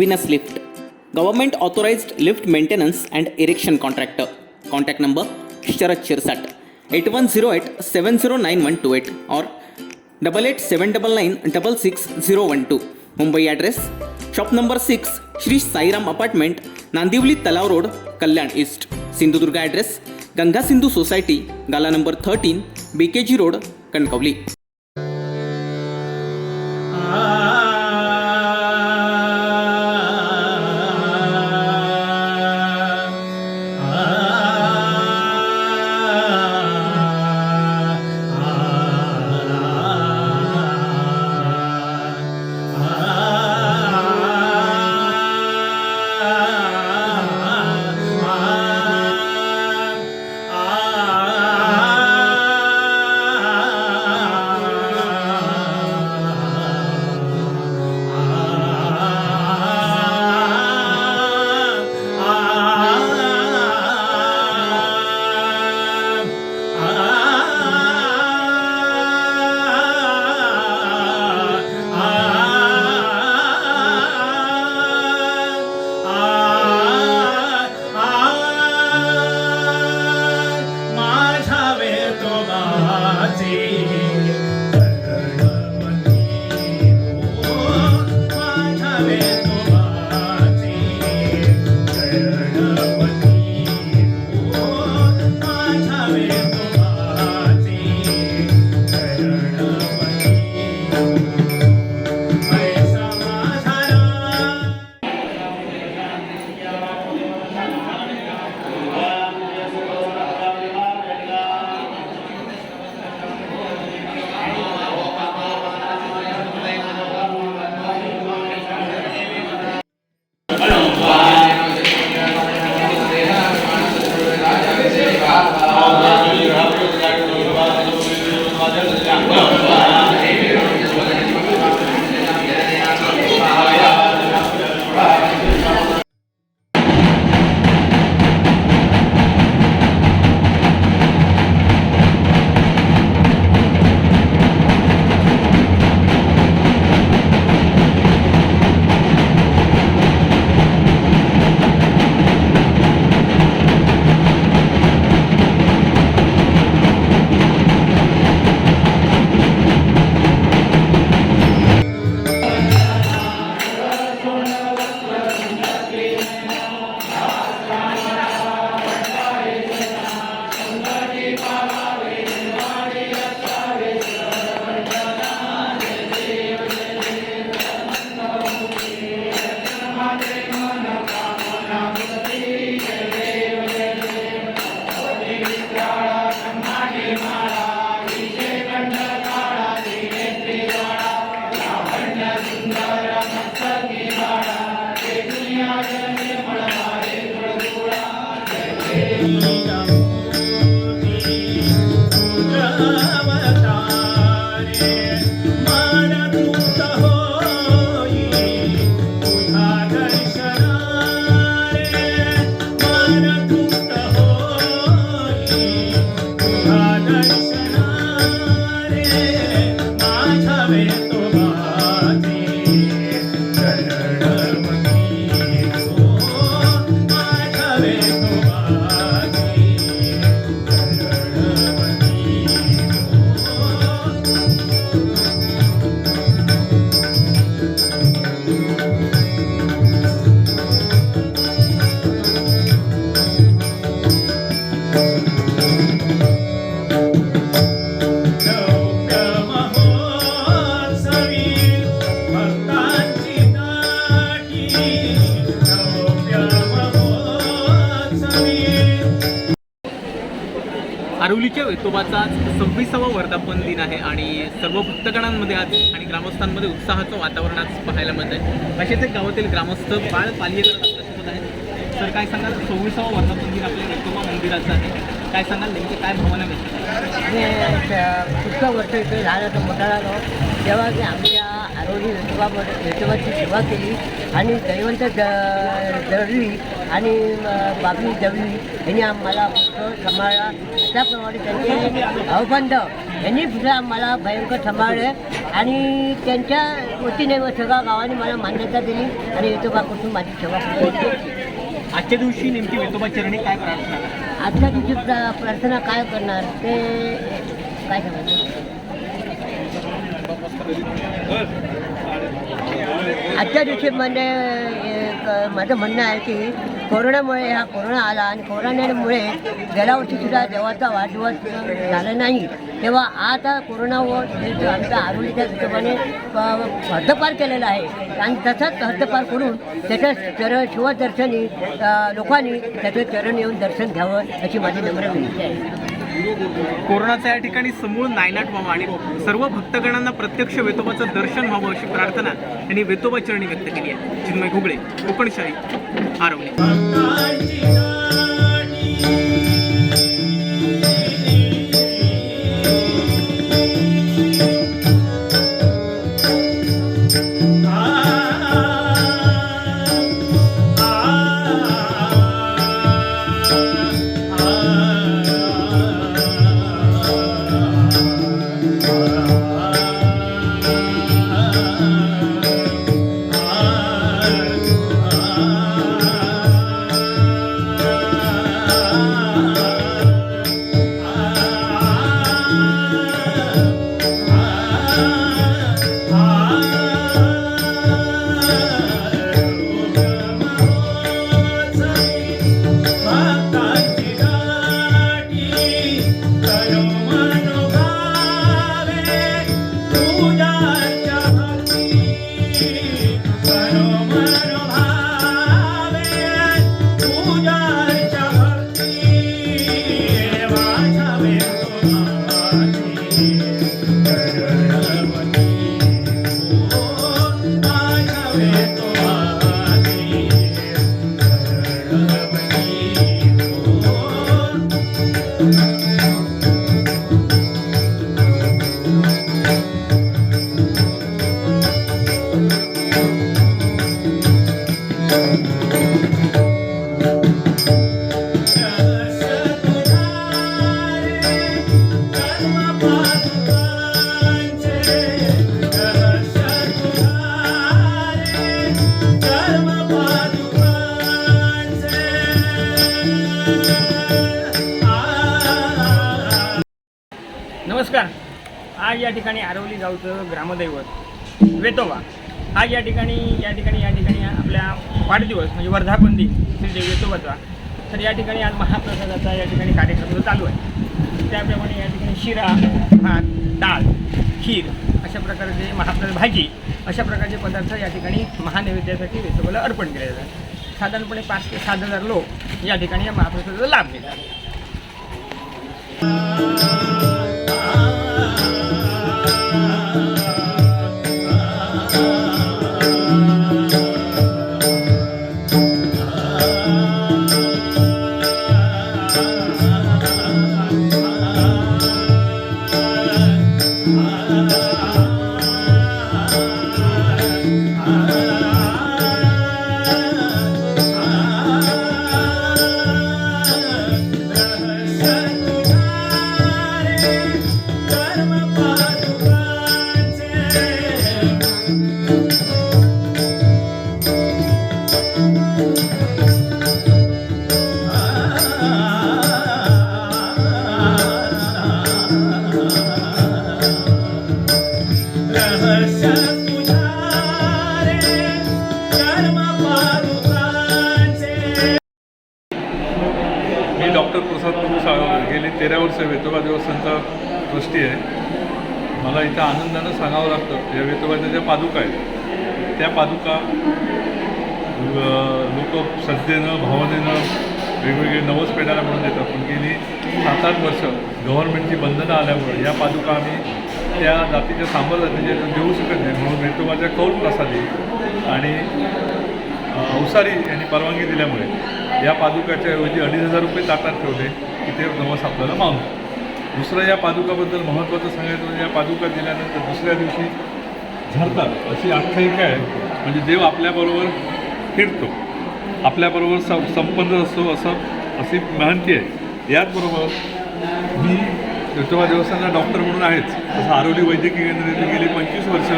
Venus Lift, Government Authorized Lift Maintenance and Erection Contractor. Contact number Sharat Shirsat 8108709128 or 887999666012. Mumbai address shop number 6 Shri Sairam Apartment, Nandivli Talav Road, Kalyan East. Sindhudurga address Ganga Sindhu Society, Gala number 13, BKG Road, Kankavli. आरवलीच्या वेतोबाचा आज 26वा वर्धापन दिन आहे आणि सर्व भक्तगणांमध्ये आज आणि ग्रामस्थांमध्ये उत्साहाचं वातावरण आज पाहायला मिळत आहे. असेच एक गावातील ग्रामस्थ बाळ पालियेकर आपल्यासोबत आहेत. तर काय सांगाल, 26वा वर्धापन दिन आपल्या वेतोबा मंदिराचं आहे, काय सांगाल नेमकी काय भावना मिळते? पुढचं वर्ष इथे झालं मोठा झालो तेव्हा मी आमच्या आरोग्य वेतोबाची सेवा केली आणि दैवंत जळली आणि बाबी जवली यांनी आम्हाला सांभाळला. त्याप्रमाणे त्यांचे भावबंध यांनी सुद्धा मला भयंकर सांभाळलं आणि त्यांच्या वतीने सगळ्या गावाने मला मान्यता दिली आणि वेतोबापासून माझी सेवा केली. आजच्या दिवशी नेमकी वेतोबा चरणी काय प्रार्थना? आजच्या दिवशी प्रार्थना काय करणार ते काय सांगायचं. आजच्या दिवशी म्हणजे माझं म्हणणं आहे की कोरोनामुळे हा कोरोना आला आणि कोरोनामुळे गेल्या वर्षीसुद्धा देवाचा वाढदिवस झाला नाही, तेव्हा आता कोरोनावर आमच्या आरोग्याच्या हिशोबाने हद्दपार केलेला आहे आणि तसंच हद्दपार करून त्याचं शिवदर्शनी लोकांनी त्याचं चरण येऊन दर्शन घ्यावं अशी माझी नम्र विनंती आहे. कोरोनाचा या ठिकाणी समूळ नायनाट व्हावा आणि सर्व भक्तगणांना प्रत्यक्ष वेतोबाचं दर्शन व्हावं अशी प्रार्थना त्यांनी वेतोबा चरणी व्यक्त केली आहे. चिन्मय घुगळे, कोकणशाही, आरवली. नमस्कार. आज या ठिकाणी आरवली गावचं ग्रामदैवत वेतोबा आज या ठिकाणी आपल्या वाढदिवस म्हणजे वर्धापन दिन श्री वेतोबाचा, तर या ठिकाणी आज महाप्रसादाचा या ठिकाणी कार्यक्रम चालू आहे. त्याप्रमाणे या ठिकाणी शिरा, भात, डाळ, खीर अशा प्रकारचे महाप्रसाद, भाजी अशा प्रकारचे पदार्थ या ठिकाणी महानैवेद्यासाठी वेतोबाला अर्पण केले जातात. साधारणपणे 5 ते 7,000 लोक या ठिकाणी या महाप्रसादाचा लाभ घेतात. डॉक्टर प्रसाद प्रभू गेली 13 वर्ष वेतोबा देवस्थानचा ट्रस्टी आहे. मला इथं आनंदानं सांगावं लागतं, या वेतोबाच्या ज्या पादुका आहेत त्या पादुका लोक श्रद्धेनं भावनेनं वेगवेगळे नवस पेटायला म्हणून देतात. पण गेली 7-8 वर्ष गव्हर्नमेंटची बंधनं आल्यामुळे या पादुका आम्ही त्या जातीच्या सांबर जातीच्या देऊ शकत नाही, म्हणून वेतोबाच्या कौल प्रसादी आणि अवसारी यांनी परवानगी दिल्यामुळे या पादुकाच्या ऐवजी 2,500 रुपये ताटात ठेवले की ते नवस आपल्याला मानतो. दुसरं या पादुकाबद्दल महत्त्वाचं सांगायचं म्हणजे या पादुका दिल्यानंतर दुसऱ्या दिवशी झरतात अशी आख्यायिका आहे. म्हणजे देव आपल्याबरोबर फिरतो, आपल्याबरोबर संपन्न असतो अशी माहिती आहे. याचबरोबर मी विठोबा देवस्थानला डॉक्टर म्हणून आहेच, तसं आरोली वैद्यकीय केंद्र इथे गेली 25 वर्ष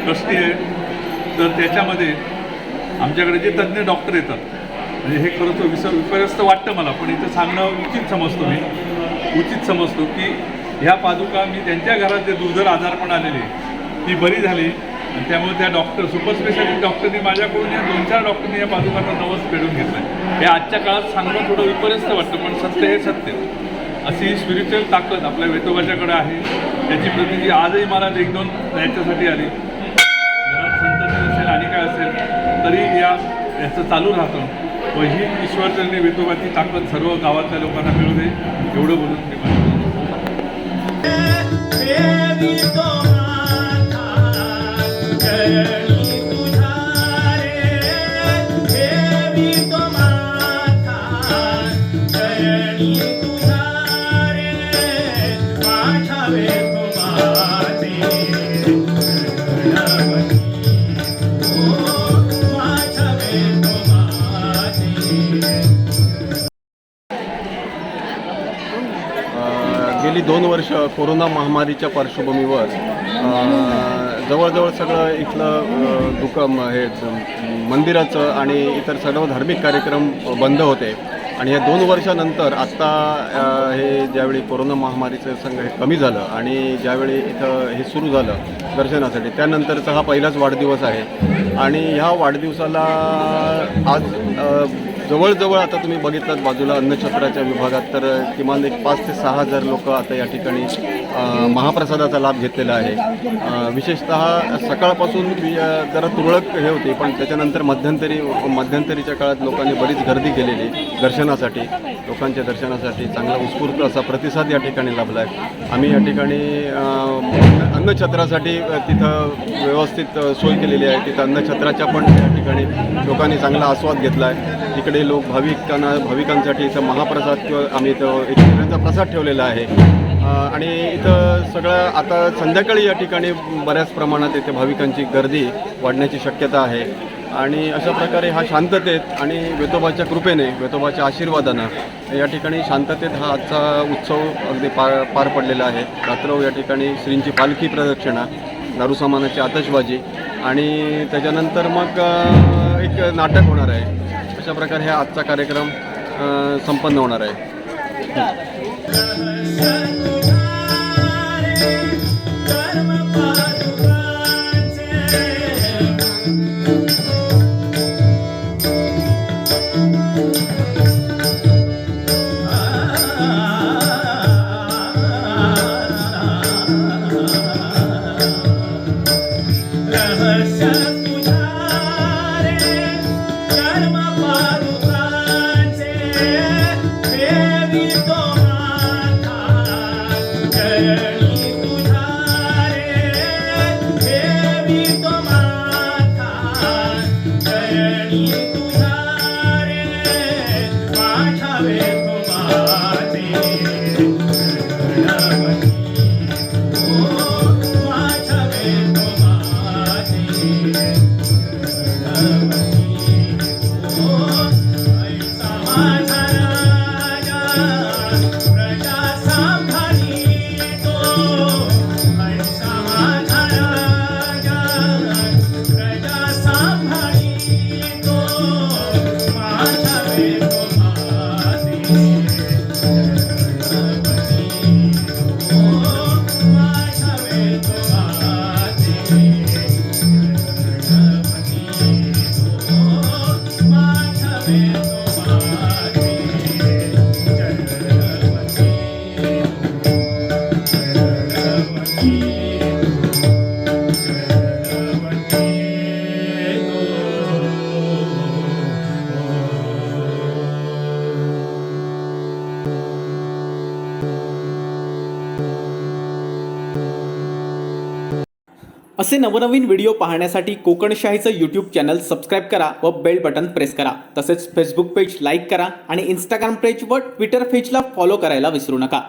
ट्रस्टी आहे. तर त्याच्यामध्ये आमच्याकडे जे तज्ज्ञ डॉक्टर येतात, म्हणजे हे खरं तर विपर्यस्त वाटतं मला, पण इथं सांगणं उचित समजतो की ह्या पादुका मी त्यांच्या घरात जे दुर्धर आजारपण आलेले ती बरी झाली आणि त्यामुळे त्या डॉक्टर सुपर स्पेशालिस्ट डॉक्टरनी माझ्याकडून या 2-4 डॉक्टरनी या पादुकांना नवस फेडून घेतलं आहे. हे आजच्या काळात सांगणं थोडं विपर्यस्त वाटतं, पण सत्य हे सत्य. अशी स्पिरिच्युअल ताकद आपल्या वेतोबाच्याकडे आहे. त्याची प्रतिजी आजही मला 1-2 याच्यासाठी आली. घरात संतती असेल आणि काय असेल तरी याचं चालू राहतं. व ही ईश्वरचरणी वेतोबाची ताकद सर्व गावातल्या लोकांना मिळू दे, एवढं बोलून मी माझं गेली 2 वर्ष कोरोना महामारीच्या पार्श्वभूमीवर जवळजवळ सगळं इथलं हे मंदिराचं आणि इतर सर्व धार्मिक कार्यक्रम बंद होते. आणि या 2 वर्षानंतर आत्ता हे ज्यावेळी कोरोना महामारीचं हे कमी झालं आणि ज्यावेळी इथं हे सुरू झालं दर्शनासाठी, त्यानंतरचा हा पहिलाच वाढदिवस आहे. आणि ह्या वाढदिवसाला आज जवळजवळ आता तुम्ही बघितलात बाजूला अन्नछत्राच्या विभागात तर किमान एक 5,000 ते 6,000 लोक आता या ठिकाणी महाप्रसादाचा लाभ घेतलेला आहे. विशेषतः सकाळपासून जरा तुरळक हे होती, पण त्याच्यानंतर मध्यंतरीच्या काळात लोकांनी बरीच गर्दी केलेली दर्शनासाठी. लोकांच्या दर्शनासाठी चांगला उत्स्फूर्त असा प्रतिसाद या ठिकाणी लाभला आहे. आम्ही या ठिकाणी अन्नछत्रासाठी तिथं व्यवस्थित सोय केलेली आहे. तिथं अन्नछत्राच्या पण या ठिकाणी लोकांनी चांगला आस्वाद घेतला आहे. तिकडे लोक भाविकांसाठी इथं महाप्रसाद किंवा आम्ही इथं एक शिऱ्याचा प्रसाद ठेवलेला आहे. आणि इथं सगळं आता संध्याकाळी या ठिकाणी बऱ्याच प्रमाणात इथे भाविकांची गर्दी वाढण्याची शक्यता आहे. आणि अशा प्रकारे हा शांततेत आणि वेतोबाच्या कृपेने, वेतोबाच्या आशीर्वादानं या ठिकाणी शांततेत हा आजचा उत्सव अगदी पार पडलेला आहे. रात्रौ या ठिकाणी श्रींची पालखी प्रदक्षिणा, दारू सामानाची आतषबाजी आणि त्याच्यानंतर मग एक नाटक होणार आहे. अशा प्रकारे हा आजचा कार्यक्रम संपन्न होणार आहे. असे नवनवीन व्हिडिओ पाहण्यासाठी कोकणशाहीचं यूट्यूब चॅनल सबस्क्राईब करा व बेल बटन प्रेस करा. तसेच फेसबुक पेज लाईक करा आणि इंस्टाग्राम पेज व ट्विटर पेजला फॉलो करायला विसरू नका.